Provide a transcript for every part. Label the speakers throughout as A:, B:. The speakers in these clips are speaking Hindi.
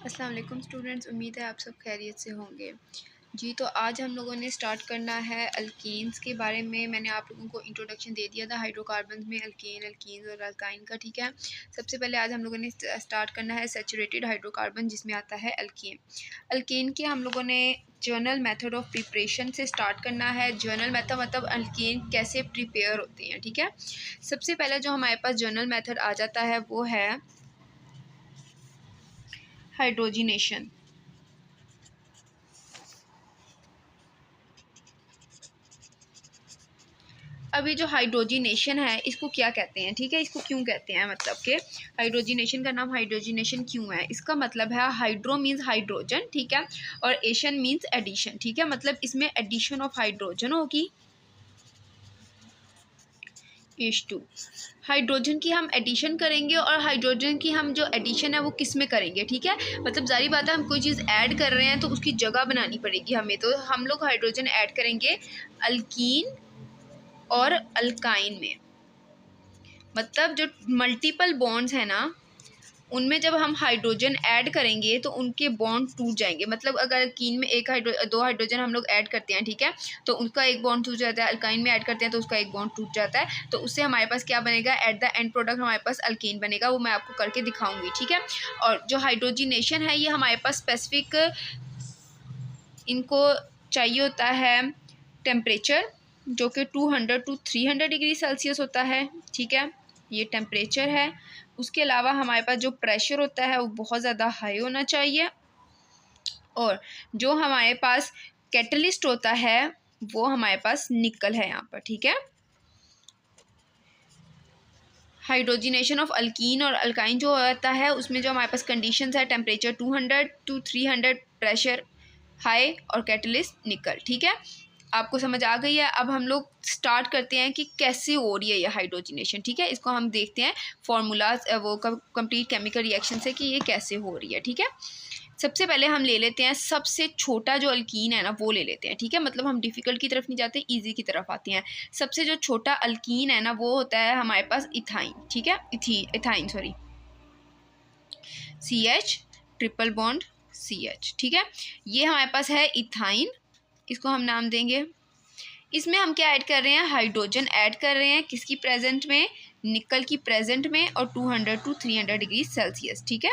A: अस्सलाम वालेकुम स्टूडेंट्स, उम्मीद है आप सब खैरियत से होंगे। जी, तो आज हम लोगों ने स्टार्ट करना है अल्कीन्स के बारे में। मैंने आप लोगों को इंट्रोडक्शन दे दिया था हाइड्रोकार्बन्स में अल्कीन्स और अल्काइन का, ठीक है। सबसे पहले आज हम लोगों ने स्टार्ट करना है सैचुरेटेड हाइड्रोकार्बन, जिसमें आता है अल्कीन। अल्कीन के हम लोगों ने जर्नल मेथड ऑफ प्रिपरेशन से स्टार्ट करना है। जर्नल मेथड मतलब अल्कीन कैसे प्रिपेयर होते हैं, ठीक है। सबसे पहले जो हमारे पास जर्नल मेथड आ जाता है वो है हाइड्रोजिनेशन। अभी जो हाइड्रोजिनेशन है इसको क्या कहते हैं, ठीक है, इसको क्यों कहते हैं, मतलब कि हाइड्रोजिनेशन का नाम हाइड्रोजिनेशन क्यों है। इसका मतलब है हाइड्रो मीन्स हाइड्रोजन, ठीक है, और एशन मीन्स एडिशन, ठीक है। मतलब इसमें एडिशन ऑफ हाइड्रोजन होगी, H2। हाइड्रोजन की हम एडिशन करेंगे और हाइड्रोजन की हम जो एडिशन है वो किस में करेंगे, ठीक है। मतलब जारी बात है, हम कोई चीज़ ऐड कर रहे हैं तो उसकी जगह बनानी पड़ेगी हमें, तो हम लोग हाइड्रोजन ऐड करेंगे अल्कीन और अल्काइन में। मतलब जो मल्टीपल बॉन्ड्स हैं ना, उनमें जब हम हाइड्रोजन ऐड करेंगे तो उनके बॉन्ड टूट जाएंगे। मतलब अगर अल्कीन में दो हाइड्रोजन हम लोग ऐड करते हैं, ठीक है, तो उसका एक बॉन्ड टूट जाता है। अल्काइन में ऐड करते हैं तो उसका एक बॉन्ड टूट जाता है। तो उससे हमारे पास क्या बनेगा, एट द एंड प्रोडक्ट हमारे पास अल्कीन बनेगा। वो मैं आपको करके दिखाऊंगी, ठीक है। और जो हाइड्रोजिनेशन है ये हमारे पास स्पेसिफिक इनको चाहिए होता है टेम्परेचर, जो कि 200 to 300 डिग्री सेल्सियस होता है, ठीक है, ये टेम्परेचर है। उसके अलावा हमारे पास जो प्रेशर होता है वो बहुत ज़्यादा हाई होना चाहिए। और जो हमारे पास कैटलिस्ट होता है वो हमारे पास निकल है यहाँ पर, ठीक है। हाइड्रोजिनेशन ऑफ अल्कीन और अल्काइन जो होता है उसमें जो हमारे पास कंडीशंस है, टेम्परेचर 200 to 300, प्रेशर हाई और कैटलिस्ट निकल, ठीक है। आपको समझ आ गई है। अब हम लोग स्टार्ट करते हैं कि कैसे हो रही है ये हाइड्रोजिनेशन, ठीक है। इसको हम देखते हैं फॉर्मूलाज वो कंप्लीट केमिकल रिएक्शन से कि ये कैसे हो रही है, ठीक है। सबसे पहले हम ले लेते हैं सबसे छोटा जो अल्कीन है ना वो ले लेते हैं, ठीक है। मतलब हम डिफ़िकल्ट की तरफ नहीं जाते, इजी की तरफ आते हैं। सबसे जो छोटा अल्कीन है ना वो होता है हमारे पास इथाइन, ठीक है, ethyne sorry, CH triple bond CH, ठीक है। ये हमारे पास है इथाइन, इसको हम नाम देंगे। इसमें हम क्या ऐड कर रहे हैं, हाइड्रोजन ऐड कर रहे हैं, किसकी प्रेजेंट में, निकल की प्रेजेंट में, और 200 to 300 डिग्री सेल्सियस, ठीक है।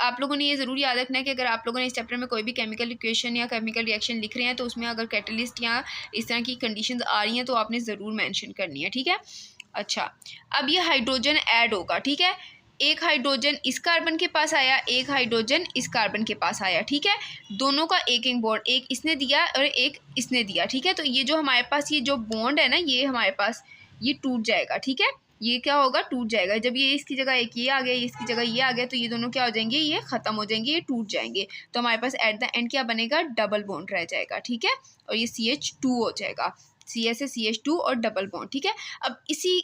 A: आप लोगों ने ये ज़रूर याद रखना है कि अगर आप लोगों ने इस चैप्टर में कोई भी केमिकल इक्वेशन या केमिकल रिएक्शन लिख रहे हैं तो उसमें अगर कैटलिस्ट या इस तरह की कंडीशंस आ रही हैं तो आपने ज़रूर मेंशन करनी है, ठीक है। अच्छा, अब ये हाइड्रोजन ऐड होगा, ठीक है। एक हाइड्रोजन इस कार्बन के पास आया, एक हाइड्रोजन इस कार्बन के पास आया, ठीक है। दोनों का एक एक बॉन्ड, एक इसने दिया और एक इसने दिया, ठीक है। तो ये जो हमारे पास ये जो बॉन्ड है ना, ये हमारे पास ये टूट जाएगा, ठीक है। ये क्या होगा, टूट जाएगा। जब ये इसकी जगह एक ये आ गया, इसकी जगह ये आ गया, तो ये दोनों क्या हो जाएंगे, ये ख़त्म हो जाएंगे, ये टूट जाएंगे। तो हमारे पास एट द एंड क्या बनेगा, डबल बॉन्ड रह जाएगा, ठीक है। और ये CH2 हो जाएगा, CS से CH2 और डबल बॉन्ड, ठीक है। अब इसी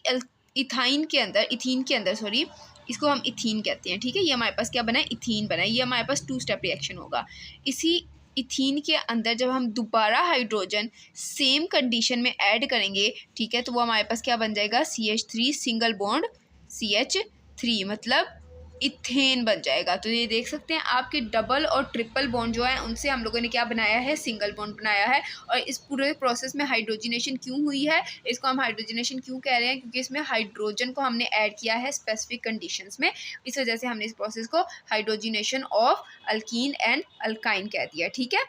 A: इथाइन के अंदर, इथीन के अंदर सॉरी, इसको हम इथीन कहते हैं, ठीक है। ये हमारे पास क्या बना है, इथीन बना है। ये हमारे पास 2 स्टेप रिएक्शन होगा। इसी इथीन के अंदर जब हम दोबारा हाइड्रोजन सेम कंडीशन में ऐड करेंगे, ठीक है, तो वो हमारे पास क्या बन जाएगा, CH3 सिंगल बॉन्ड CH3, मतलब इथेन बन जाएगा। तो ये देख सकते हैं आपके डबल और ट्रिपल बॉन्ड जो है उनसे हम लोगों ने क्या बनाया है, सिंगल बॉन्ड बनाया है। और इस पूरे प्रोसेस में हाइड्रोजिनेशन क्यों हुई है, इसको हम हाइड्रोजिनेशन क्यों कह रहे हैं, क्योंकि इसमें हाइड्रोजन को हमने ऐड किया है स्पेसिफिक कंडीशंस में। इस वजह से हमने इस प्रोसेस को hydrogenation of alkyne and alkyne कह दिया, ठीक है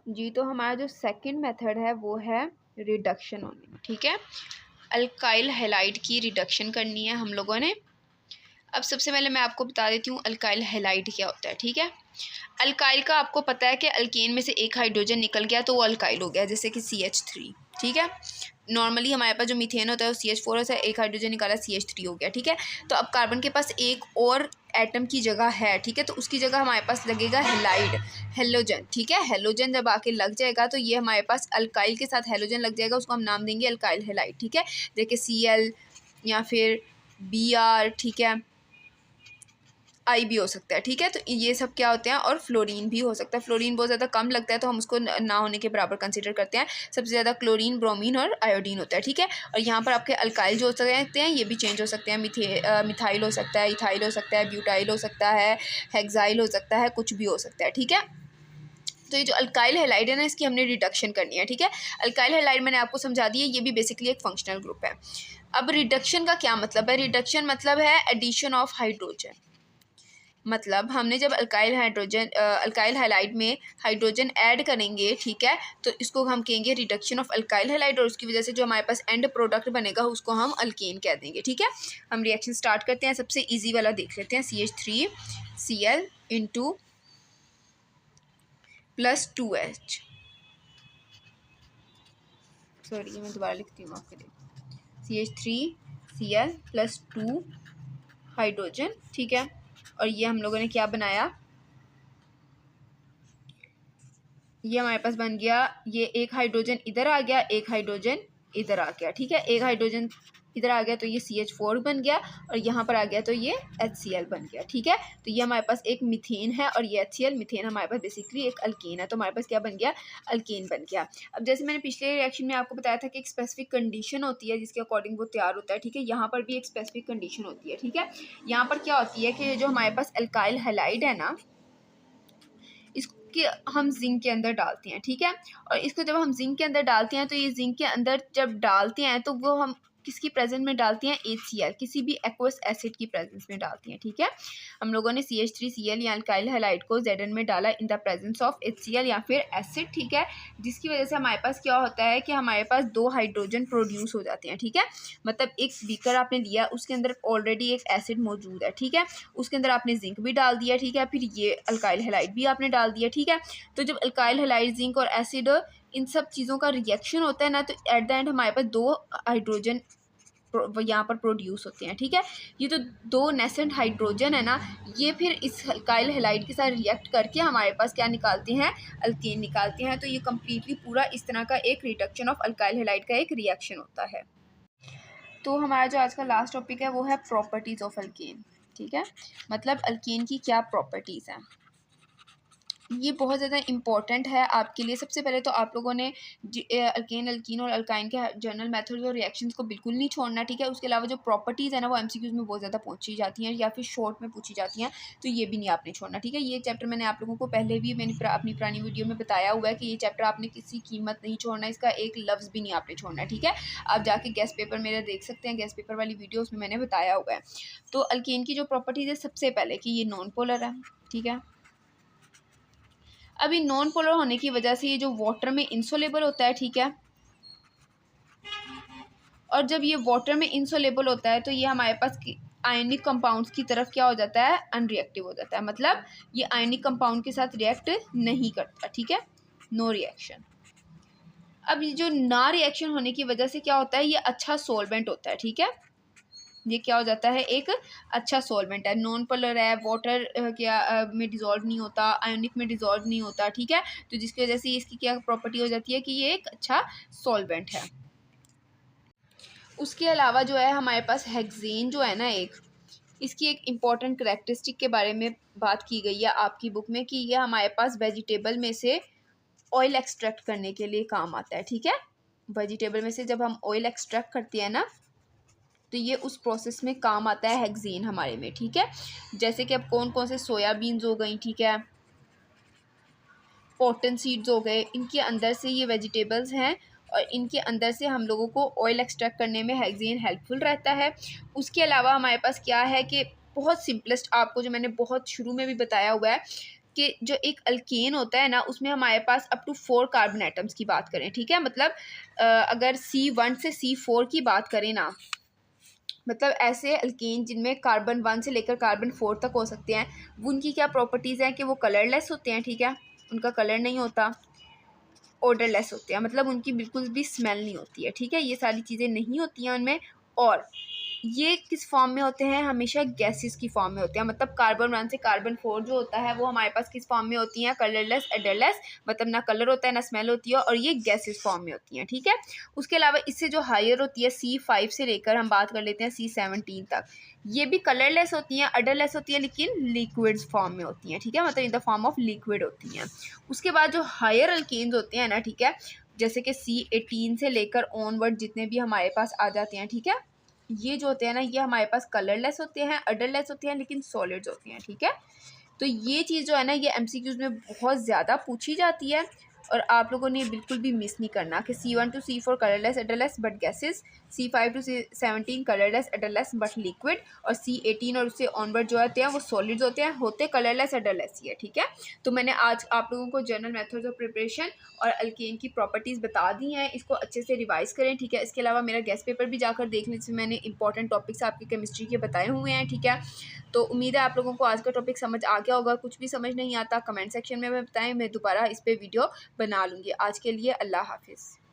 A: जी। तो हमारा जो सेकेंड मेथड है वो है रिडक्शन होने, ठीक है। अल्काइल हैलाइड की रिडक्शन करनी है हम लोगों ने। अब सबसे पहले मैं आपको बता देती हूँ अल्काइल हैलाइड क्या होता है, ठीक है। अल्काइल का आपको पता है कि अल्केन में से एक हाइड्रोजन निकल गया तो वो अल्काइल हो गया, जैसे कि CH3, ठीक है। नॉर्मली हमारे पास जो मीथेन होता है वो CH4 होता है, एक हाइड्रोजन निकाला CH3 हो गया, ठीक है। तो अब कार्बन के पास एक और एटम की जगह है, ठीक है, तो उसकी जगह हमारे पास लगेगा हेलाइड, हेलोजन, ठीक है। हेलोजन जब आके लग जाएगा तो ये हमारे पास अल्काइल के साथ हेलोजन लग जाएगा, उसको हम नाम देंगे अल्काइल हैलाइड, ठीक है। देखिए Cl या फिर Br, ठीक है, आई भी हो सकता है, ठीक है। तो ये सब क्या होते हैं, और फ्लोरीन भी हो सकता है। फ्लोरीन बहुत ज़्यादा कम लगता है तो हम उसको ना होने के बराबर कंसीडर करते हैं। सबसे ज़्यादा क्लोरीन, ब्रोमीन और आयोडीन होता है, ठीक है। और यहाँ पर आपके अल्काइल जो हो सकते हैं ये भी चेंज हो सकते हैं। मिथाइल हो सकता है, इथाइल हो सकता है, ब्यूटाइल हो सकता है, हेक्साइल हो सकता है, कुछ भी हो सकता है, ठीक है। तो ये जो अल्काइल हैलाइड है ना, इसकी हमने रिडक्शन करनी है, ठीक है। अल्काइल हैलाइड मैंने आपको समझा दिया, ये भी बेसिकली एक फंक्शनल ग्रुप है। अब रिडक्शन का क्या मतलब है? रिडक्शन मतलब है एडिशन ऑफ हाइड्रोजन। मतलब हमने जब अल्काइल हैलाइड में हाइड्रोजन ऐड करेंगे, ठीक है, तो इसको हम कहेंगे रिडक्शन ऑफ अल्काइल हैलाइड, और उसकी वजह से जो हमारे पास एंड प्रोडक्ट बनेगा उसको हम अल्केन कह देंगे, ठीक है। हम रिएक्शन स्टार्ट करते हैं। सबसे ईजी वाला देख लेते हैं, CH3Cl इंटू +2H। सॉरी, ये मैं दोबारा लिखती हूँ आपके लिए। CH3Cl +2 हाइड्रोजन, ठीक है। और ये हम लोगों ने क्या बनाया, ये हमारे पास बन गया, ये एक हाइड्रोजन इधर आ गया, एक हाइड्रोजन इधर आ गया, ठीक है। एक हाइड्रोजन इधर आ गया तो ये CH4 बन गया, और यहाँ पर आ गया तो ये HCl बन गया, ठीक है। तो ये हमारे पास एक मीथेन है, और ये HCl मीथेन हमारे पास बेसिकली एक अल्केन है। तो हमारे पास क्या बन गया, अल्केन बन गया। अब जैसे मैंने पिछले रिएक्शन में आपको बताया था कि एक स्पेसिफिक कंडीशन होती है जिसके अकॉर्डिंग वो तैयार होता है, ठीक है। यहाँ पर भी एक स्पेसिफिक कंडीशन होती है, ठीक है। यहाँ पर क्या होती है कि जो हमारे पास अल्काइल हैलाइड है ना, इसके हम जिंक के अंदर डालते हैं, ठीक है। और इसको जब हम जिंक के अंदर डालते हैं तो ये जिंक के अंदर जब डालते हैं तो वो हम किसकी प्रेजेंस में डालते हैं, HCl, किसी भी एक्वस एसिड की प्रेजेंस में डालती हैं, ठीक है। हम लोगों ने CH3Cl या अल्काइल हैलाइड को Zn में डाला in the presence of HCl या फिर एसिड, ठीक है। जिसकी वजह से हमारे पास क्या होता है कि हमारे पास 2 हाइड्रोजन प्रोड्यूस हो जाते हैं, ठीक है। मतलब एक बीकर आपने लिया, उसके अंदर ऑलरेडी एक एसिड मौजूद है, ठीक है। उसके अंदर आपने जिंक भी डाल दिया, ठीक है। फिर ये अल्काइल हैलाइड भी आपने डाल दिया, ठीक है। तो जब अल्काइल हैलाइड, जिंक और एसिड इन सब चीज़ों का रिएक्शन होता है ना, तो एट द एंड हमारे पास 2 हाइड्रोजन यहाँ पर प्रोड्यूस होते हैं, ठीक है। ये तो 2 नेसेंट हाइड्रोजन है ना, ये फिर इस अल्काइल हैलाइड के साथ रिएक्ट करके हमारे पास क्या निकालते हैं, अल्केन निकालते हैं। तो ये कम्प्लीटली पूरा इस तरह का एक रिडक्शन ऑफ अल्काइल हैलाइड का एक रिएक्शन होता है। तो हमारा जो आज का लास्ट टॉपिक है वो है प्रॉपर्टीज़ ऑफ अल्केन, ठीक है। मतलब अल्केन की क्या प्रॉपर्टीज़ हैं, ये बहुत ज़्यादा इंपॉर्टेंट है आपके लिए। सबसे पहले तो आप लोगों ने अल्केन, अल्कीन और अल्काइन के जनरल मेथड्स और रिएक्शंस को बिल्कुल नहीं छोड़ना, ठीक है। उसके अलावा जो प्रॉपर्टीज़ है ना, वो MCQs में बहुत ज़्यादा पूछी जाती हैं या फिर शॉर्ट में पूछी जाती हैं, तो ये भी नहीं आपने छोड़ना, ठीक है। ये चैप्टर मैंने आप लोगों को पहले भी मैंने अपनी पुरानी वीडियो में बताया हुआ है कि ये चैप्टर आपने किसी कीमत नहीं छोड़ना, इसका एक लफ्ज़ भी नहीं आपने छोड़ना, ठीक है। आप जाके गेस्ट पेपर मेरा देख सकते हैं, गेस्ट पेपर वाली वीडियो उसमें मैंने बताया हुआ है। तो अल्केन की जो प्रॉपर्टीज़ है, सबसे पहले कि ये नॉन पोलर है, ठीक है। अभी नॉन पोलर होने की वजह से ये जो वाटर में इंसोलेबल होता है, ठीक है। और जब ये वाटर में इंसोलेबल होता है तो ये हमारे पास आयनिक कंपाउंड्स की तरफ क्या हो जाता है, अनरिएक्टिव हो जाता है। मतलब ये आयनिक कंपाउंड के साथ रिएक्ट नहीं करता, ठीक है, नो रिएक्शन। अब ये जो ना रिएक्शन होने की वजह से क्या होता है, ये अच्छा सोलवेंट होता है, ठीक है। ये क्या हो जाता है, एक अच्छा सॉल्वेंट है, नॉन पोलर है, वाटर में डिज़ोल्व नहीं होता, आयोनिक में डिज़ोल्व नहीं होता, ठीक है। तो जिसकी वजह से इसकी क्या प्रॉपर्टी हो जाती है कि ये एक अच्छा सॉल्वेंट है। उसके अलावा जो है हमारे पास हेक्सेन जो है ना, इसकी एक इम्पॉर्टेंट करेक्टरिस्टिक के बारे में बात की गई है आपकी बुक में कि ये हमारे पास वेजिटेबल में से ऑयल एक्सट्रैक्ट करने के लिए काम आता है, ठीक है। वेजिटेबल में से जब हम ऑयल एक्सट्रैक्ट करते हैं ना, तो ये उस प्रोसेस में काम आता है हेक्सेन हमारे में, ठीक है। जैसे कि अब कौन कौन से सोयाबीन्स हो गई, ठीक है, कॉटन सीड्स हो गए, इनके अंदर से ये वेजिटेबल्स हैं और इनके अंदर से हम लोगों को ऑयल एक्सट्रैक्ट करने में हेक्सेन हेल्पफुल रहता है। उसके अलावा हमारे पास क्या है कि बहुत सिंपलेस्ट, आपको जो मैंने बहुत शुरू में भी बताया हुआ है कि जो एक अल्केन होता है ना, उसमें हमारे पास अप टू 4 कार्बन एटम्स की बात करें, ठीक है। मतलब अगर C1 से C4 की बात करें ना, मतलब ऐसे अल्केन जिनमें कार्बन 1 से लेकर कार्बन 4 तक हो सकते हैं, वो उनकी क्या प्रॉपर्टीज़ हैं कि वो कलरलेस होते हैं, ठीक है, उनका कलर नहीं होता, ओडरलेस होते हैं, मतलब उनकी बिल्कुल भी स्मेल नहीं होती है, ठीक है। ये सारी चीज़ें नहीं होती हैं उनमें, और ये किस फॉर्म में होते हैं, हमेशा गैसेस की फॉर्म में होते हैं। मतलब कार्बन 1 से कार्बन 4 जो होता है वो हमारे पास किस फॉर्म में होती हैं, कलरलेस एडरलेस, मतलब ना कलर होता है ना स्मेल होती है, और ये गैसेस फॉर्म में होती हैं, ठीक है। उसके अलावा इससे जो हायर होती है C5 से लेकर हम बात कर लेते हैं C17 तक, ये भी कलरलेस होती हैं, एडरलेस होती है, लेकिन लिक्विड्स फॉर्म में होती हैं, ठीक है, मतलब in the form of liquid होती हैं। उसके बाद जो हायर अल्केन्स होते हैं ना, ठीक है, जैसे कि C18 से लेकर ऑनवर्ड जितने भी हमारे पास आ जाते हैं, ठीक है, ये जो होते हैं ना, ये हमारे पास कलरलेस होते हैं, अडरलेस होते हैं, लेकिन सॉलिड्स होती हैं, ठीक है। तो ये चीज़ जो है ना, ये एमसीक्यूज़ में बहुत ज़्यादा पूछी जाती है, और आप लोगों ने बिल्कुल भी मिस नहीं करना कि C1 to C4 colourless odourless but gases, C5 to C17 colourless odourless but liquid, और C18 और उससे ऑनवर्ड जो होते हैं वो सॉलिड्स होते हैं, होते कलरलेस एडरलेस ही है, ठीक है। तो मैंने आज आप लोगों को जनरल मेथड्स ऑफ प्रिपरेशन और अल्केन की प्रॉपर्टीज़ बता दी हैं, इसको अच्छे से रिवाइज करें, ठीक है। इसके अलावा मेरा गेस्ट पेपर भी जाकर देख लें, जिसमें मैंने इंपॉर्टेंट टॉपिक्स आपकी केमिस्ट्री के बताए हुए हैं, ठीक है। तो उम्मीद है आप लोगों को आज का टॉपिक समझ आ गया होगा। कुछ भी समझ नहीं आता कमेंट सेक्शन में बताएं, मैं दोबारा इस पर वीडियो बना लूँगी। आज के लिए अल्लाह हाफिज़।